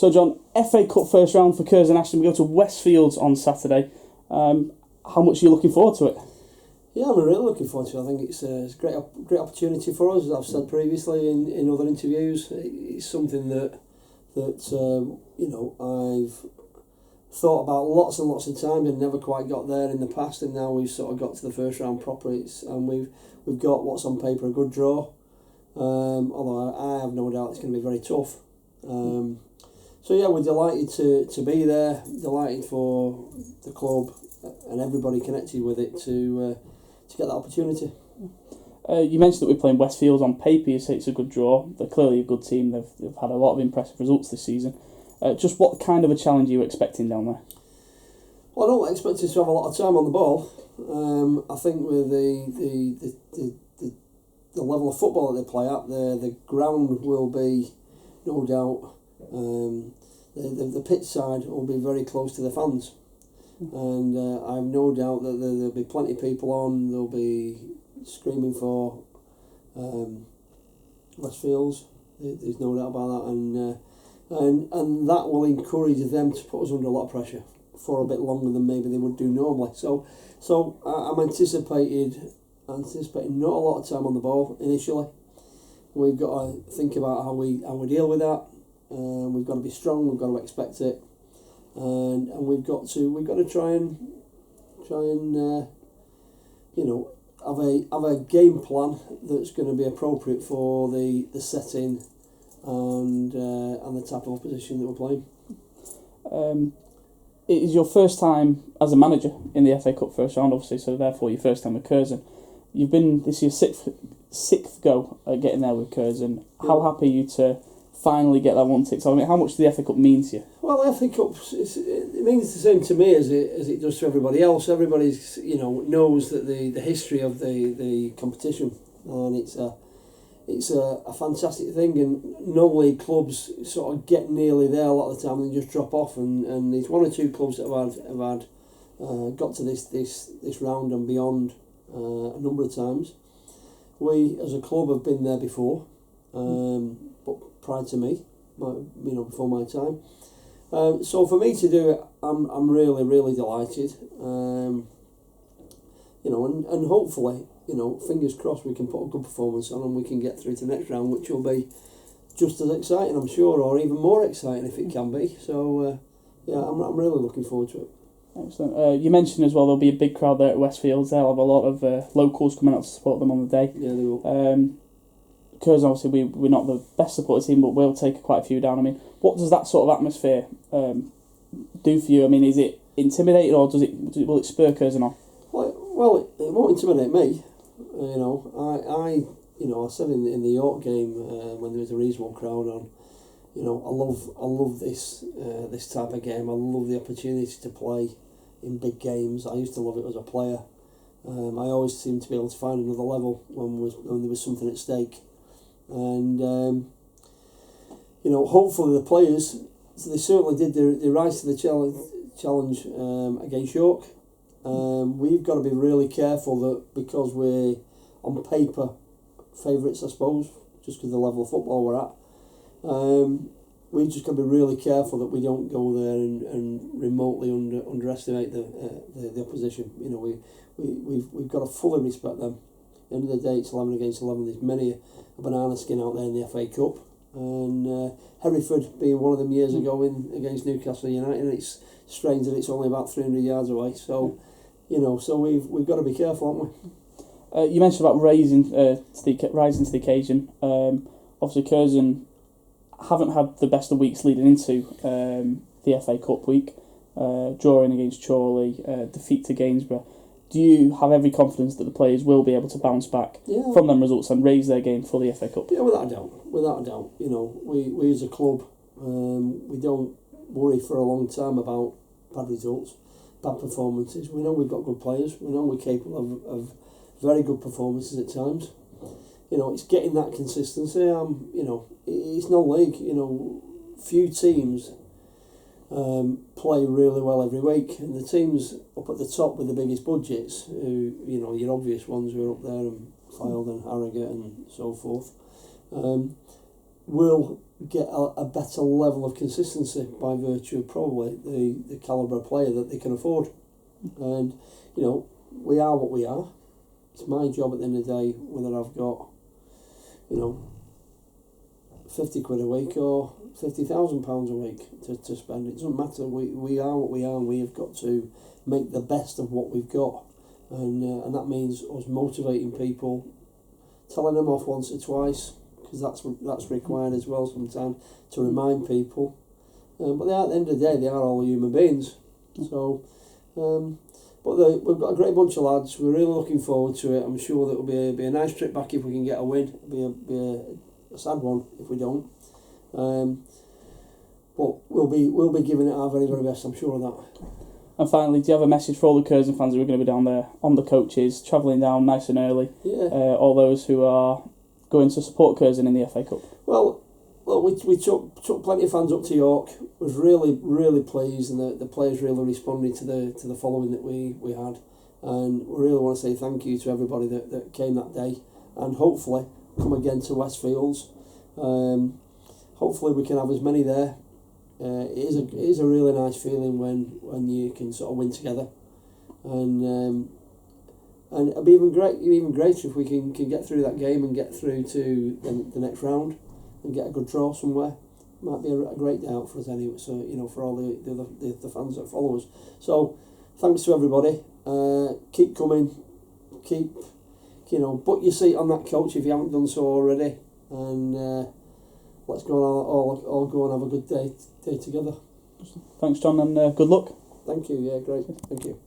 So, John, FA Cup first round for Curzon Ashton. We go to Westfields on Saturday. How much are you looking forward to it? Yeah, I'm really looking forward to it. I think it's a great opportunity for us. As I've said previously in other interviews, it's something that I've thought about lots and lots of times and never quite got there in the past, and now we've sort of got to the first round properly, and we've got what's on paper a good draw. Although I have no doubt it's going to be very tough. So yeah, we're delighted to be there. Delighted for the club and everybody connected with it to get that opportunity. You mentioned that we're playing Westfields. On paper, you say it's a good draw. They're clearly a good team. They've had a lot of impressive results this season. Just what kind of a challenge are you expecting down there? Well, I don't expect us to have a lot of time on the ball. I think with the level of football that they play at, the ground will be, no doubt, the pitch side will be very close to the fans. And I have no doubt that there'll be plenty of people on. They'll be screaming for Westfields. There's no doubt about that, and that will encourage them to put us under a lot of pressure for a bit longer than maybe they would do normally. So I'm anticipating not a lot of time on the ball initially. We've got to think about how we deal with that. We've got to be strong. We've got to expect it. And we've got to try and have a game plan that's going to be appropriate for the setting and the type of opposition that we're playing. It is your first time as a manager in the FA Cup first round, obviously, so therefore your first time with Curzon. You've been this year's sixth go at getting there with Curzon. How happy are you to finally get that one ticked? So, I mean, how much does the FA Cup mean to you? Well, the FA Cup, it means the same to me as it does to everybody else. Everybody knows that the history of the competition, and it's a fantastic thing. And normally clubs sort of get nearly there a lot of the time and just drop off. And there's one or two clubs that have got to this round and beyond a number of times. We as a club have been there before. But prior to me, before my time. So for me to do it, I'm really, really delighted. And hopefully, fingers crossed, we can put a good performance on and we can get through to the next round, which will be just as exciting, I'm sure, or even more exciting if it can be. So I'm really looking forward to it. Excellent. You mentioned as well there'll be a big crowd there at Westfields. They'll have a lot of locals coming out to support them on the day. Yeah, they will. Curzon, obviously, we're not the best supported team, but we'll take quite a few down. I mean, what does that sort of atmosphere do for you? I mean, is it intimidating or will it spur Curzon on? Well, it won't intimidate me. I said in the York game when there was a reasonable crowd on, I love this type of game. I love the opportunity to play in big games. I used to love it as a player. I always seemed to be able to find another level when there was something at stake. And hopefully the players, they certainly did. They rise to the challenge against York. We've got to be really careful that because we're on paper favourites, I suppose, just because of the level of football we're at. We've just got to be really careful that we don't go there and remotely underestimate the opposition. We've got to fully respect them. At the end of the day, it's 11 against 11. There's many a banana skin out there in the FA Cup, and Hereford being one of them years ago against Newcastle United. And it's strange that it's only about 300 yards away. So, so we've got to be careful, haven't we? You mentioned about rising to the occasion. Obviously, Curzon haven't had the best of weeks leading into the FA Cup week. Drawing against Chorley, defeat to Gainsborough. Do you have every confidence that the players will be able to bounce back from them results and raise their game for the FA Cup? Yeah, without a doubt. We as a club, we don't worry for a long time about bad results, bad performances. We know we've got good players. We know we're capable of very good performances at times. It's getting that consistency. It's no league. Few teams play really well every week, and the teams up at the top with the biggest budgets, who your obvious ones who are up there, and Fylde and Harrogate and so forth, will get a better level of consistency by virtue of probably the calibre of player that they can afford. And, you know, we are what we are. It's my job at the end of the day, whether I've got, you know, 50 quid a week or £50,000 a week to spend. It doesn't matter. We are what we are, and we have got to make the best of what we've got. And that means us motivating people, telling them off once or twice, because that's required as well sometimes, to remind people. But at the end of the day, they are all human beings. So, we've got a great bunch of lads. We're really looking forward to it. I'm sure that it'll be a nice trip back if we can get a win. It'll be a sad one if we don't. But we'll be giving it our very, very best. I'm sure of that. And finally, do you have a message for all the Curzon fans who are going to be down there on the coaches, travelling down nice and early? Yeah. All those who are going to support Curzon in the FA Cup. Well, look, we took plenty of fans up to York. Was really, really pleased, and the players really responded to the following that we had. And we really want to say thank you to everybody that came that day, and hopefully come again to Westfields. Hopefully we can have as many there. It is a really nice feeling when you can sort of win together, and it'll be even greater if we can get through that game and get through to the next round and get a good draw somewhere. Might be a great day out for us anyway. So, you know, for all the fans that follow us. So thanks to everybody. Keep coming. Keep, you know, put your seat on that coach if you haven't done so already, and let's go and all go and have a good day together. Thanks, John, and good luck. Thank you. Yeah, great. Thank you.